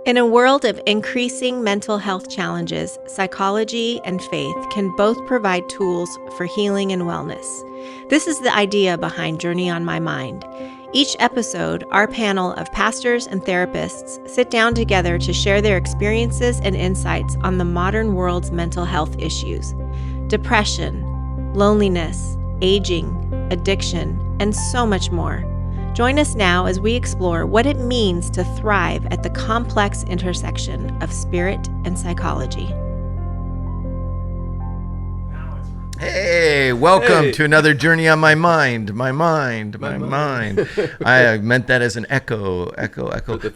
In a world of increasing mental health challenges, psychology and faith can both provide tools for healing and wellness. This is the idea behind Journey on My Mind. Each episode, our panel of pastors and therapists sit down together to share their experiences and insights on the modern world's mental health issues: depression, loneliness, aging, addiction, and so much more. Join us now as we explore what it means to thrive at the complex intersection of spirit and psychology. Hey, welcome to another Journey on My Mind. My mind. I meant that as an echo,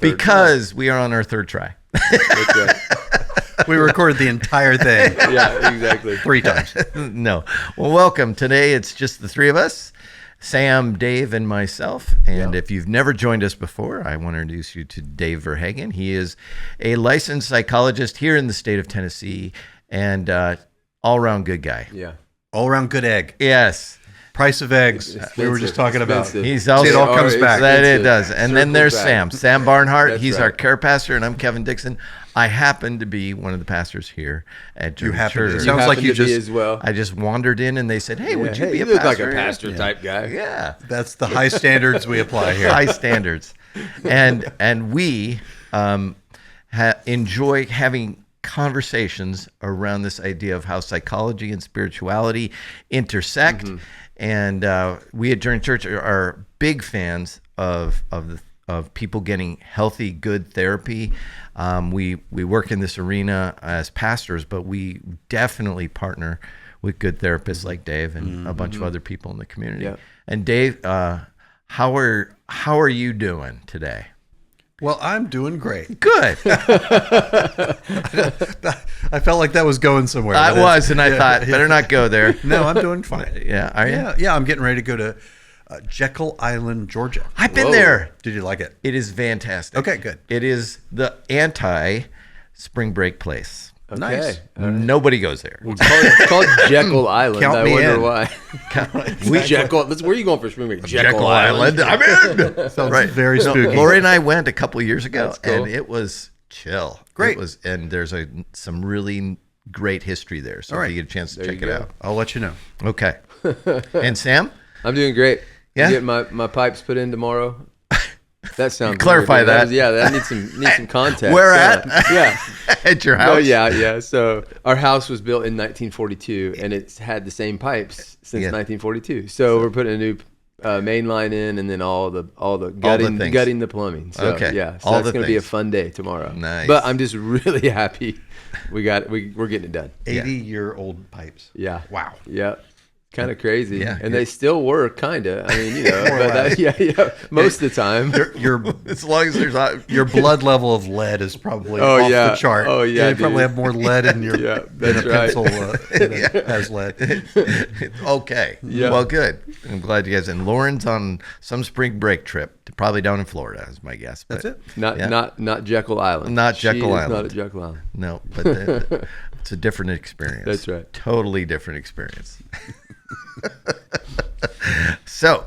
because we are on our third try. That's right. We recorded the entire thing. Yeah, exactly. 3 times. No. Well, welcome. Today it's just the three of us, Sam, Dave, and myself. And if you've never joined us before, I want to introduce you to Dave Verhaagen. He is a licensed psychologist here in the state of Tennessee and all-around good guy. Yeah. All-around good egg. Yes. Price of eggs. We were just talking about. He's also, See, it all comes back. That it does. And then there's back. Sam Barnhart. That's He's right. our care pastor, and I'm Kevin Dixon. I happen to be one of the pastors here at Journey Church. It sounds like you just as well. I just wandered in, and they said, "Hey, would you be you a look pastor?" like a pastor type guy. Yeah, That's the high standards we apply here. high standards, and we enjoy having conversations around this idea of how psychology and spirituality intersect. Mm-hmm. And we at Journey Church are big fans of people getting healthy, good therapy. We work in this arena as pastors, but we definitely partner with good therapists like Dave and a bunch of other people in the community. Yeah. And Dave, how are you doing today? Well, I'm doing great. Good. I felt like that was going somewhere. I was, and I thought, better not go there. No, I'm doing fine. Yeah, are you? Yeah, I'm getting ready to go to Jekyll Island, Georgia. I've been Whoa. there. Did you like it? It is fantastic. Okay, good. It is the anti-spring break place. Okay. Nice. Nobody goes there. It's called Jekyll Island. Count I me wonder in. why. Jekyll. Where are you going for spring break? Jekyll Island. I'm in. Sounds very spooky. Lori and I went a couple of years ago, That's cool. and it was chill. Great. It was, and there's some really great history there. So All right. if you get a chance to There check you it go. out. I'll let you know. Okay. And Sam? I'm doing great. Yeah? I'm getting my pipes put in tomorrow. That sounds Clarify weird, but that. that needs some context. Where at? Yeah. At your house? Oh yeah. So our house was built in 1942, and it's had the same pipes since Yeah. 1942. So we're putting a new main line in, and then all the things. gutting the plumbing. So Okay. yeah, so All that's the going to be a things. fun day tomorrow. Nice. But I'm just really happy we're getting it done. 80-year-old pipes. Yeah. Wow. Yeah. Kind of crazy. Yeah. And they still work, kind of. I mean, More or but less. yeah. Most of the time. Your As long as there's not... your blood level of lead is probably Oh, off yeah. the chart. Oh, yeah, You probably dude. have more lead in your Yeah, than a that's right. pencil has lead. Okay. Yeah. Well, good. I'm glad you guys... And Lauren's on some spring break trip, probably down in Florida, is my guess. But That's it. Not Jekyll Island. Not Jekyll She is Island. not at Jekyll Island. No, but it's a different experience. That's right. Totally different experience. So,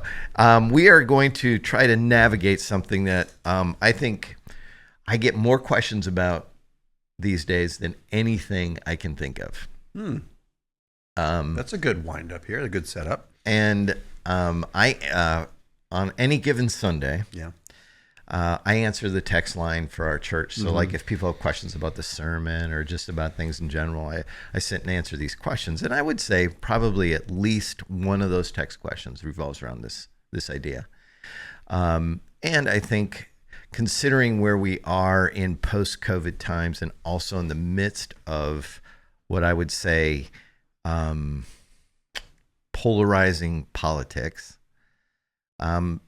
we are going to try to navigate something that I think I get more questions about these days than anything I can think of. That's a good wind up here, a good setup. And I on any given Sunday, Yeah. I answer the text line for our church. So like if people have questions about the sermon or just about things in general, I sit and answer these questions. And I would say probably at least one of those text questions revolves around this idea. And I think considering where we are in post-COVID times and also in the midst of what I would say polarizing politics,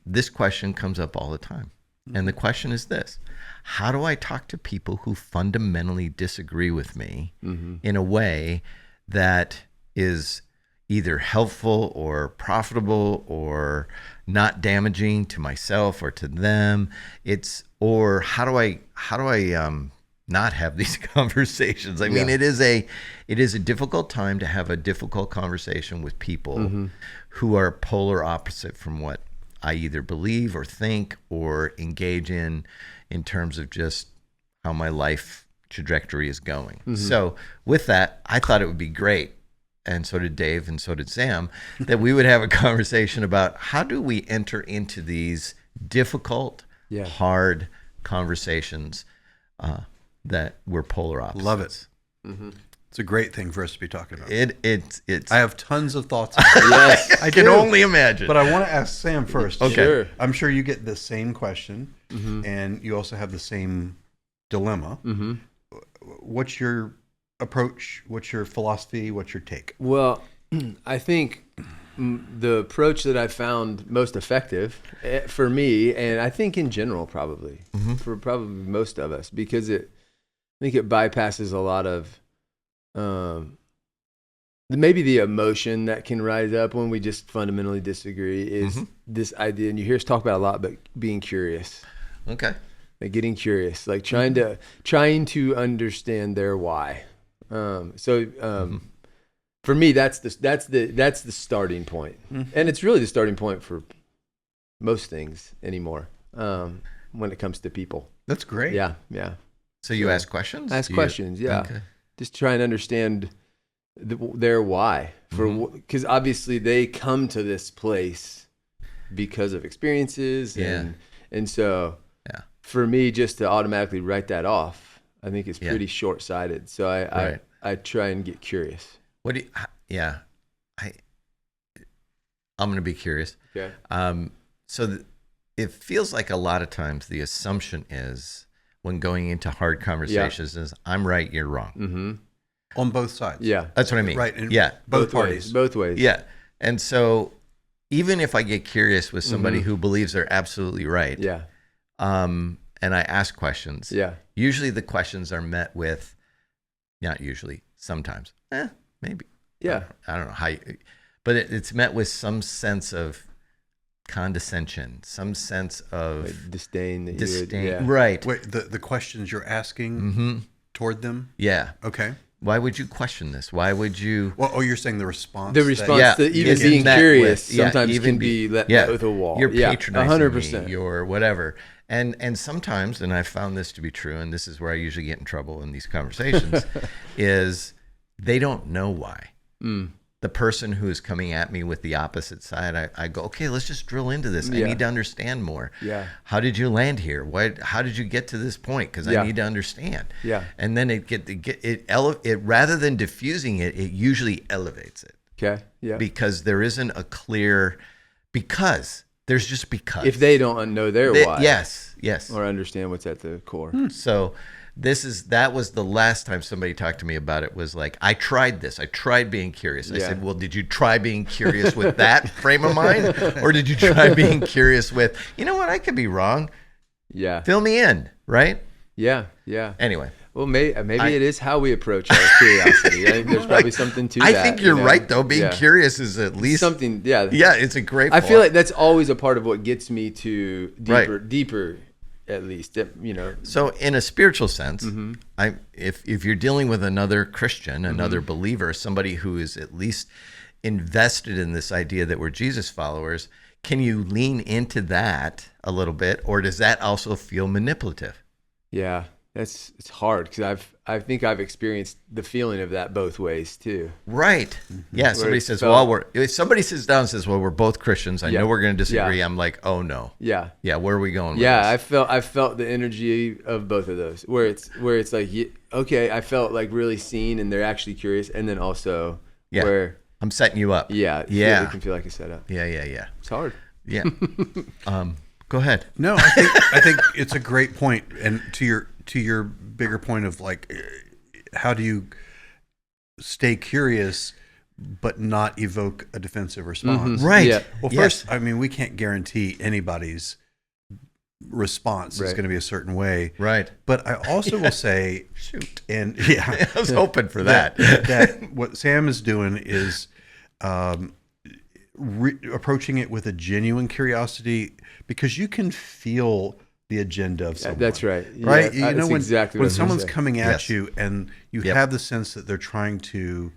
this question comes up all the time. And the question is this: how do I talk to people who fundamentally disagree with me in a way that is either helpful or profitable or not damaging to myself or to them? Or how do I not have these conversations? I mean, it is a difficult time to have a difficult conversation with people who are polar opposite from what I either believe or think or engage in terms of just how my life trajectory is going. So with that, I thought it would be great, and so did Dave and so did Sam, that we would have a conversation about how do we enter into these difficult, hard conversations that we're polar opposites. Love it. It's a great thing for us to be talking about. It's I have tons of thoughts on it. Yes. I can only imagine. But I want to ask Sam first. Okay. Sure. I'm sure you get the same question, and you also have the same dilemma. What's your approach? What's your philosophy? What's your take? Well, I think the approach that I found most effective for me, and I think in general probably, for probably most of us, because I think it bypasses a lot of maybe the emotion that can rise up when we just fundamentally disagree is this idea, and you hear us talk about it a lot, but being curious. Okay. Like getting curious, like trying to understand their why. For me, that's the starting point, and it's really the starting point for most things anymore when it comes to people. That's great. Yeah. So you ask questions? Ask questions, yeah. Okay. Just try and understand their why, because obviously they come to this place because of experiences, and so for me, just to automatically write that off, I think it's pretty short-sighted. So I try and get curious. What do you? Yeah, I'm going to be curious. Okay. It feels like a lot of times the assumption is when going into hard conversations is I'm right, you're wrong. On both sides. Yeah. That's what I mean. Right. And yeah. Both parties. Both ways. Yeah. And so even if I get curious with somebody who believes they're absolutely right. Yeah. And I ask questions. Yeah. Usually the questions are met with, not usually, sometimes, maybe. Yeah. I don't know how, but it's met with some sense of condescension, some sense of Like disdain. disdain. Right. Wait, the questions you're asking toward them? Yeah. Okay. Why would you question this? Why would you? Well, you're saying the response. The response Yeah, to even isn't being that curious with- yeah, sometimes even can be- be met yeah, with a wall. You're patronizing 100%. me, you're whatever. And sometimes, and I've found this to be true, and this is where I usually get in trouble in these conversations, is they don't know why. The person who is coming at me with the opposite side, I go, okay, let's just drill into this. I need to understand more. Yeah. How How did you land here? How did you get to this point? Because I need to understand. Yeah. And then it rather than diffusing it, it usually elevates it. Okay. Yeah. Because there isn't a clear, because there's just because. If they don't know their why. Yes. Or understand what's at the core. So that was the last time somebody talked to me about it, was like, I tried this. I tried being curious. I said, well, did you try being curious with that frame of mind? Or did you try being curious with, you know what, I could be wrong. Yeah. Fill me in, right? Yeah. Anyway. Well, maybe it is how we approach our curiosity. I think there's probably something to that. I think you're right, though. Being curious is at least something. Yeah. Yeah, it's a great I feel like that's always a part of what gets me to deeper, at least. So in a spiritual sense, if you're dealing with another Christian, another believer, somebody who is at least invested in this idea that we're Jesus followers, can you lean into that a little bit, or does that also feel manipulative? Yeah. It's hard because I think I've experienced the feeling of that both ways too. Right. Yeah. Somebody says, if somebody sits down and says, well, we're both Christians. I know we're going to disagree. Yeah. I'm like, oh no. Yeah. Yeah. Where are we going with Yeah. this? I felt the energy of both of those where it's like, okay, I felt like really seen and they're actually curious. And then also where I'm setting you up. Yeah. Yeah. It can feel like a setup. Yeah. It's hard. Yeah. Go ahead. No, I think it's a great point. And to your bigger point of like, how do you stay curious but not evoke a defensive response? Right. Yeah. Well, first, I mean, we can't guarantee anybody's response is going to be a certain way. Right. But I also will say, shoot. And I was hoping for that. that what Sam is doing is approaching it with a genuine curiosity, because you can feel the agenda of someone. That's right. Right? Yeah, you know, when someone's saying. coming at you and you have the sense that they're trying to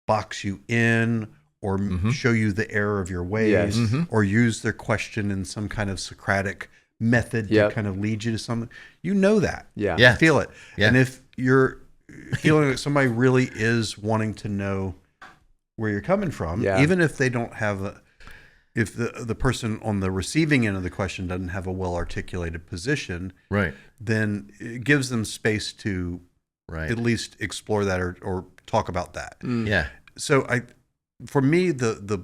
box you in or show you the error of your ways or use their question in some kind of Socratic method to kind of lead you to something. You know that. Yeah. Yeah. You feel it. Yeah. And if you're feeling like somebody really is wanting to know where you're coming from, even if they don't have if the person on the receiving end of the question doesn't have a well-articulated position, Right. then it gives them space to Right. at least explore that or talk about that. Yeah. So for me, the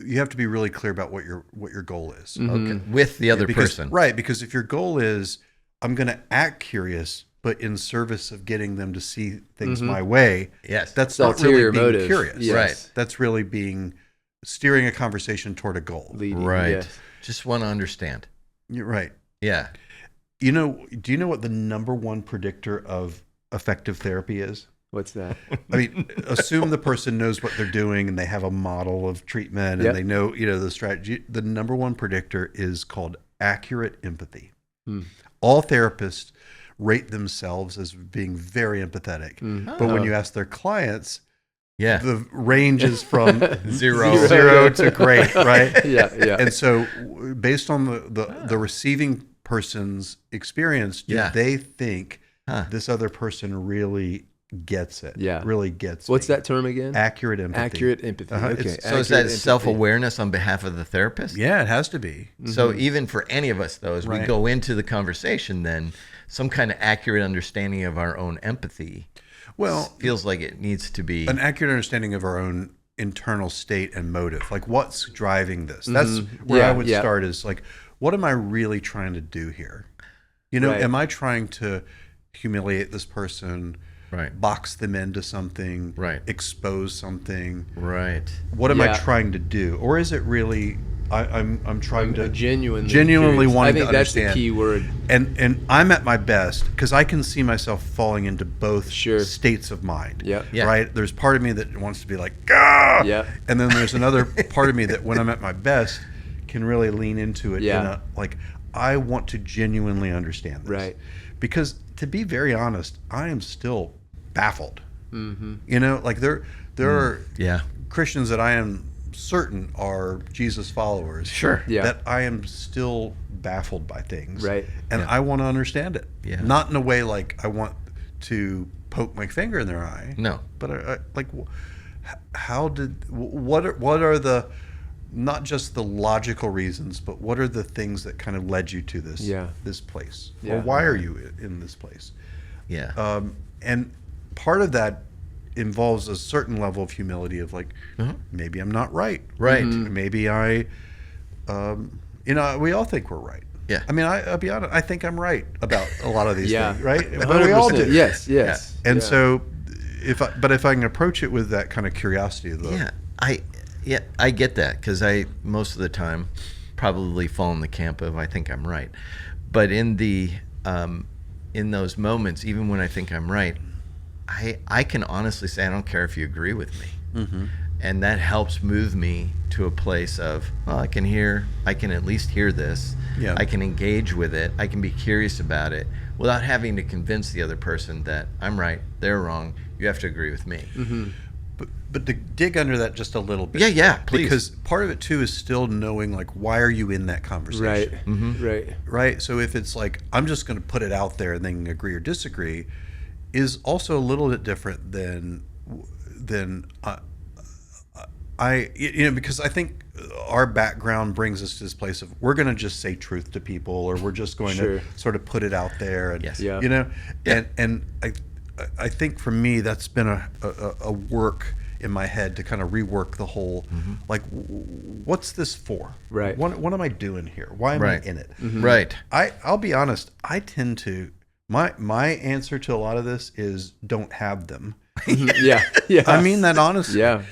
you have to be really clear about what your goal is. Okay. With the other person. Right. Because if your goal is, I'm going to act curious, but in service of getting them to see things my way, Yes. that's not really being motive. curious. Yes. Right. That's really being steering a conversation toward a goal. Leading, Right. yes. Just want to understand. You're right. Yeah. Do you know what the number one predictor of effective therapy is? What's that? I mean, assume the person knows what they're doing and they have a model of treatment and they know, the strategy. The number one predictor is called accurate empathy. All therapists rate themselves as being very empathetic. But when you ask their clients, the range is from zero to great, right? Yeah. And so based on the receiving person's experience, do they think this other person really gets it? Really gets What's me? that term again? Accurate empathy. Accurate empathy. Okay. So is that self-awareness on behalf of the therapist? Yeah, it has to be. So even for any of us, though, as we go into the conversation, then some kind of accurate understanding of our own empathy feels like it needs to be. An accurate understanding of our own internal state and motive. Like, what's driving this? That's where I would start is like, what am I really trying to do here? Am I trying to humiliate this person? Right. Box them into something, right? Expose something, right? What am I trying to do, or is it really I'm trying to genuinely wanting to understand? I think that's the key word. And I'm at my best because I can see myself falling into both states of mind. Yeah. Right. There's part of me that wants to be like, Gah! And then there's another part of me that, when I'm at my best, can really lean into it. Yeah. I want to genuinely understand this. Right. Because to be very honest, I am still baffled. There are Christians that I am certain are Jesus followers. Sure. That I am still baffled by things. Right. And I want to understand it. Yeah. Not in a way like I want to poke my finger in their eye. No. But what are the, not just the logical reasons, but what are the things that kind of led you to this place? Or why are you in this place? Yeah. And part of that involves a certain level of humility of maybe I'm not right. Right. Maybe we all think we're right. Yeah. I mean, I'll be honest, I think I'm right about a lot of these things, right? 100%. But we all do. Yes. And so if I can approach it with that kind of curiosity, I get that, because I most of the time probably fall in the camp of I think I'm right, but in those moments, even when I think I'm right, I can honestly say I don't care if you agree with me, and that helps move me to a place of, well, I can at least hear this. I can engage with it. I can be curious about it without having to convince the other person that I'm right, they're wrong. You have to agree with me. But to dig under that just a little bit. Yeah, please. Because part of it too is still knowing why are you in that conversation? Right. Right. So if it's I'm just going to put it out there and then agree or disagree, is also a little bit different than because I think our background brings us to this place of we're going to just say truth to people, or we're just going to sort of put it out there, and and I think for me that's been a work in my head to kind of rework the whole what's this for? Right. What am I doing here? Why am I in it? Right. I'll be honest, I tend to my answer to a lot of this is don't have them. Yeah. I mean that honestly. Yeah.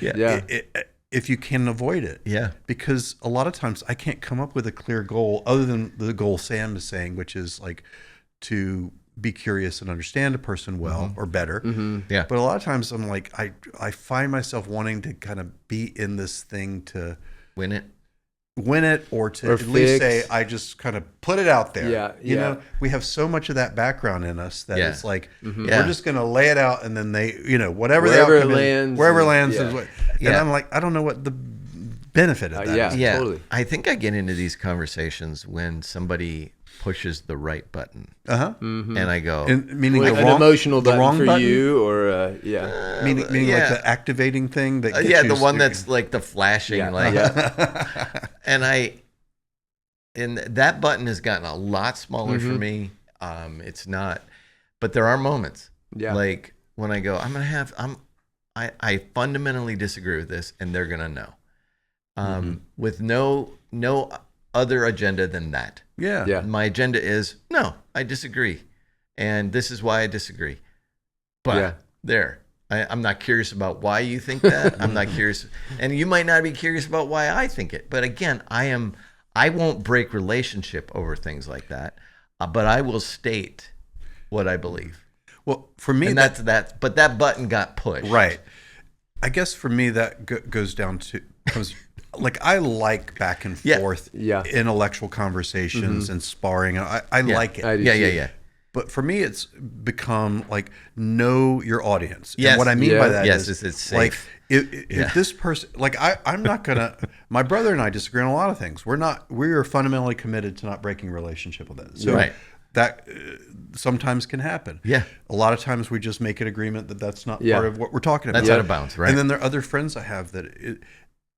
If you can avoid it. Yeah. Because a lot of times I can't come up with a clear goal other than the goal Sam is saying, which is to be curious and understand a person well or better. Yeah. But a lot of times I'm I find myself wanting to kind of be in this thing to win it, or to at least say, I just kind of put it out there. You know, we have so much of that background in us that it's we're just going to lay it out, and then they, wherever it lands, wherever it lands. And I'm I don't know what the benefited that. Yeah, totally. I think I get into these conversations when somebody pushes the right button, Mm-hmm. and I go, meaning An emotional button for you, or meaning like the activating thing that gets you the one that's like the flashing, and that button has gotten a lot smaller for me. It's not, but there are moments, like when I go, I fundamentally disagree with this, and they're gonna know, with no other agenda than that. Yeah. My agenda is no, I disagree, and this is why I disagree. But I'm not curious about why you think that. I'm not curious, and you might not be curious about why I think it. But again, I won't break relationship over things like that, but I will state what I believe. Well, for me, and that's that. But that button got pushed. Right. I guess for me that goes down to like I like back and forth intellectual conversations and sparring. I like it. Yeah. But for me, it's become like know your audience. Yes. And what I mean by that is it's safe. like if this person, like I'm not gonna. My brother and I disagree on a lot of things. We are fundamentally committed to not breaking a relationship with it. So that sometimes can happen. Yeah. A lot of times we just make an agreement that that's not part of what we're talking about. That's out of bounds, right? And then there are other friends I have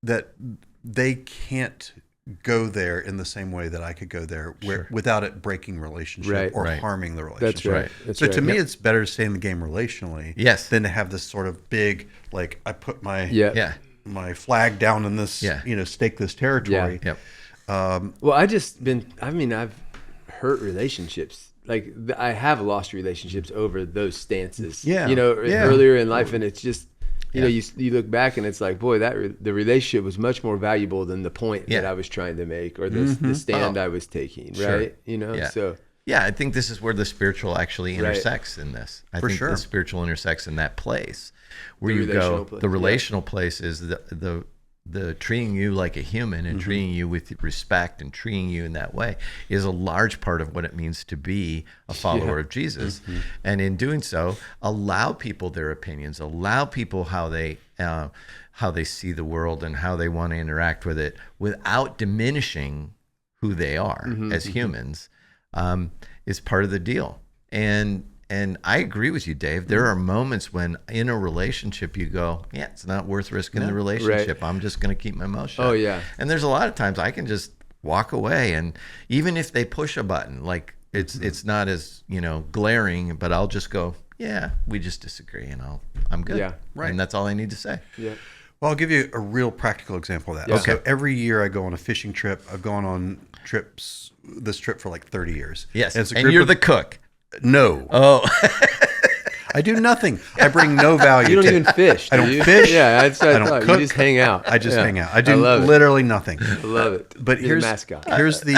that they can't go there in the same way that I could go there without it breaking relationship or harming the relationship. That's so to me, it's better to stay in the game relationally than to have this sort of big, like I put my my flag down in this, stake this territory. Well, I've hurt relationships. Like I have lost relationships over those stances. Earlier in life, and it's just you look back and it's like, boy, the relationship was much more valuable than the point that I was trying to make or the stand I was taking. Right? So. Yeah, I think this is where the spiritual actually intersects in this. I think the spiritual intersects in that place where you go. The relational place is the treating you like a human and treating you with respect and treating you in that way is a large part of what it means to be a follower of Jesus. And in doing so, allow people their opinions, allow people how they see the world and how they want to interact with it without diminishing who they are as humans, is part of the deal. And I agree with you, Dave. There are moments when in a relationship you go, it's not worth risking the relationship. I'm just going to keep my mouth shut. Oh, yeah. And there's a lot of times I can just walk away. And even if they push a button, like it's not as, glaring, but I'll just go, we just disagree and I'm good. Yeah, right. And that's all I need to say. Yeah. Well, I'll give you a real practical example of that. Okay. So every year I go on a fishing trip. I've gone on this trip for like 30 years. Yes. And you're the cook. No. Oh. I do nothing. I bring no value. You don't even fish. I don't fish. Yeah, that's what I don't thought. cook. You just hang out. I just hang out. I do literally nothing. I love it. But You're the mascot. Here's the.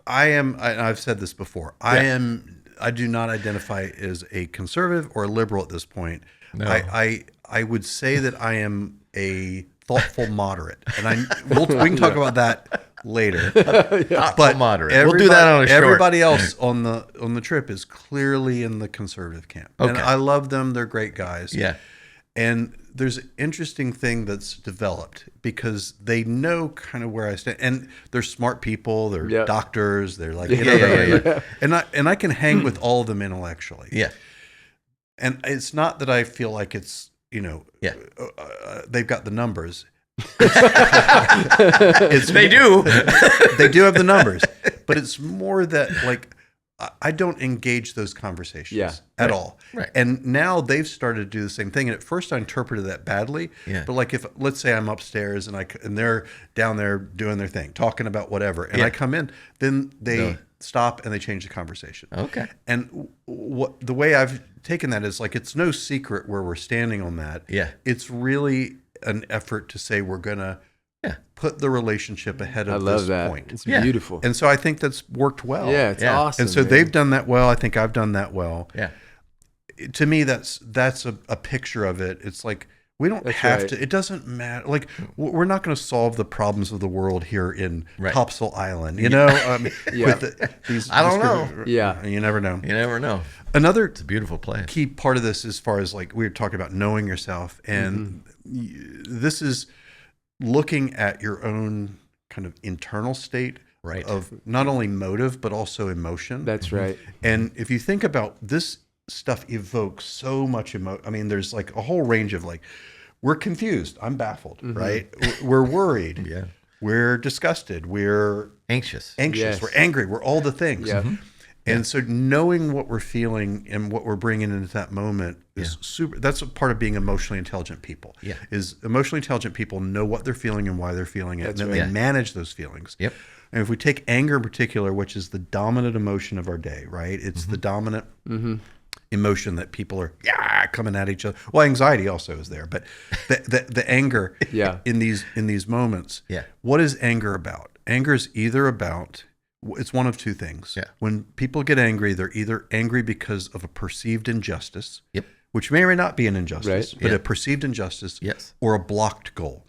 I am. I've said this before. I do not identify as a conservative or a liberal at this point. No. I would say that I am a thoughtful moderate, and we can talk about that later. But moderate. We'll do that on a short. Everybody else on the trip is clearly in the conservative camp, and I love them. They're great guys. Yeah. And there's an interesting thing that's developed because they know kind of where I stand, and they're smart people. They're doctors. They're like, and I can hang with all of them intellectually. Yeah. And it's not that I feel like it's they've got the numbers. They do. They do have the numbers, but it's more that like I don't engage those conversations at all. Right. And now they've started to do the same thing. And at first I interpreted that badly. Yeah. But like if let's say I'm upstairs and they're down there doing their thing, talking about whatever, and I come in, then they stop and they change the conversation. Okay. And the way I've taken that is like it's no secret where we're standing on that. Yeah. It's really an effort to say we're gonna put the relationship ahead of this point. It's beautiful. And so I think that's worked well. Yeah, it's awesome. And so they've done that well. I think I've done that well. Yeah. To me, that's a picture of it. It's like We don't That's have right. to. It doesn't matter. Like, we're not going to solve the problems of the world here in Topsail Island. You know, with these. I don't know. Yeah, you never know. You never know. It's a beautiful place. Key part of this, as far as like we were talking about knowing yourself, and this is looking at your own kind of internal state of not only motive but also emotion. That's right. And if you think about this stuff, evokes so much emotion. I mean, there's like a whole range of like, we're confused, I'm baffled, right? We're worried, we're disgusted, we're anxious, we're angry, we're all the things. And so knowing what we're feeling and what we're bringing into that moment is super. That's a part of being emotionally intelligent people. Is emotionally intelligent people know what they're feeling and why they're feeling it, and then they manage those feelings. And if we take anger in particular, which is the dominant emotion of our day, right? It's the dominant emotion that people are coming at each other. Well, anxiety also is there, but the anger in these moments. What is anger about? Anger is either about, it's one of two things. When people get angry, they're either angry because of a perceived injustice, which may or may not be an injustice, but a perceived injustice, or a blocked goal.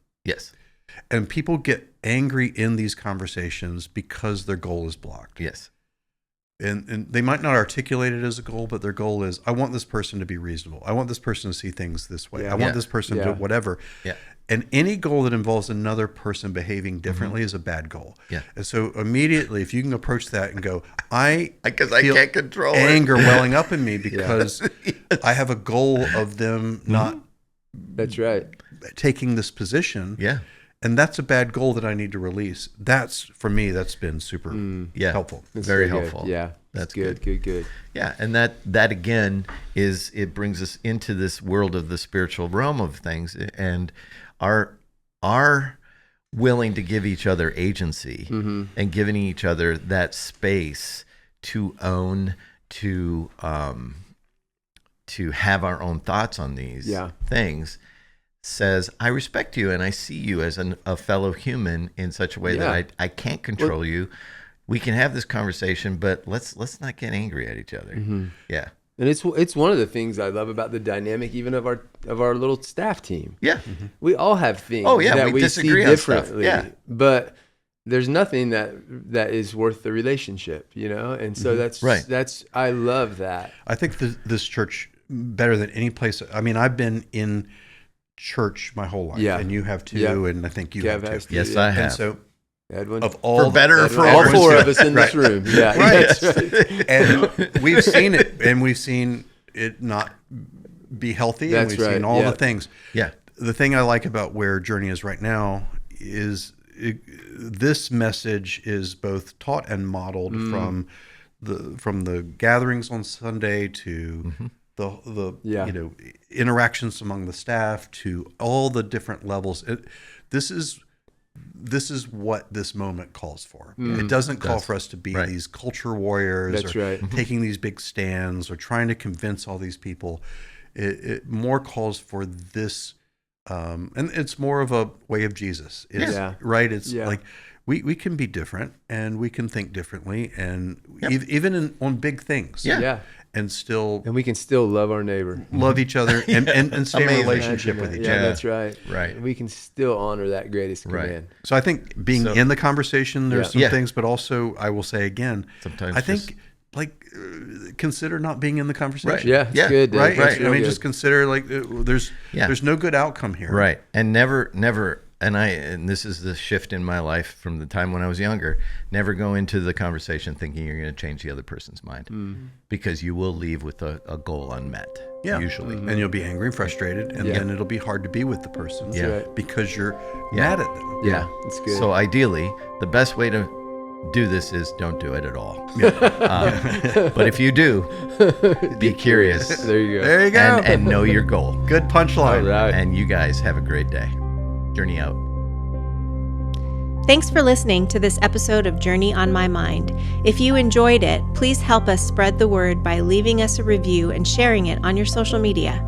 And people get angry in these conversations because their goal is blocked. And they might not articulate it as a goal, but their goal is, I want this person to be reasonable. I want this person to see things this way. I want this person to whatever. And any goal that involves another person behaving differently is a bad goal. And so immediately, if you can approach that and go, I can't control anger welling up in me because I have a goal of them not taking this position. And that's a bad goal that I need to release. That's, for me, that's been super helpful. That's very so helpful. Good. That's good. Yeah, and that again it brings us into this world of the spiritual realm of things, and our willing to give each other agency and giving each other that space to own, to have our own thoughts on these things, says, I respect you and I see you as a fellow human in such a way that I can't control you. We can have this conversation, but let's not get angry at each other. And it's one of the things I love about the dynamic even of our little staff team. We all have things that we disagree see on differently. Stuff. But there's nothing that is worth the relationship, you know? And so that's I love that. I think this church, better than any place, I mean, I've been in church my whole life, and you have too, and I think you have too. Yes, I have. And so, Edwin, of all, for better or for all worse, four of us in this room, that's right. And we've seen it, and we've seen it not be healthy, and we've seen all the things. The thing I like about where Journey is right now is this message is both taught and modeled from the gatherings on Sunday to the you know, interactions among the staff to all the different levels. This is what this moment calls for. It doesn't call for us to be these culture warriors or taking these big stands or trying to convince all these people. It more calls for this, and it's more of a way of Jesus. Right? It's like we can be different and we can think differently, and even on big things. And we can still love our neighbor, love each other, and stay in a relationship with each other. That's right. And we can still honor that greatest command. So I think being in the conversation, there's some things, but also I will say again, sometimes I think consider not being in the conversation. It's good. Right. I mean, just consider there's no good outcome here. And never. And this is the shift in my life from the time when I was younger. Never go into the conversation thinking you're going to change the other person's mind, because you will leave with a goal unmet. Usually, and you'll be angry and frustrated, and then it'll be hard to be with the person. Because you're mad at them. It's good. So ideally, the best way to do this is don't do it at all. But if you do, be curious. There you go. There you go. And know your goal. Good punchline. All right. And you guys have a great day. Journey out. Thanks for listening to this episode of Journey on My Mind. If you enjoyed it, please help us spread the word by leaving us a review and sharing it on your social media.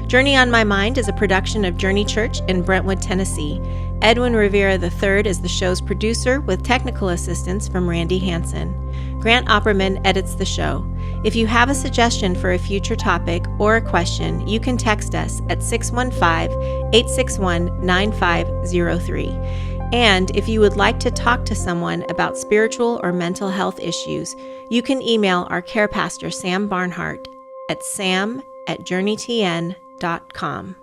Journey on My Mind is a production of Journey Church in Brentwood, Tennessee, Edwin Rivera III is the show's producer with technical assistance from Randy Hansen. Grant Opperman edits the show. If you have a suggestion for a future topic or a question, you can text us at 615-861-9503. And if you would like to talk to someone about spiritual or mental health issues, you can email our care pastor, Sam Barnhart, at sam@journeytn.com.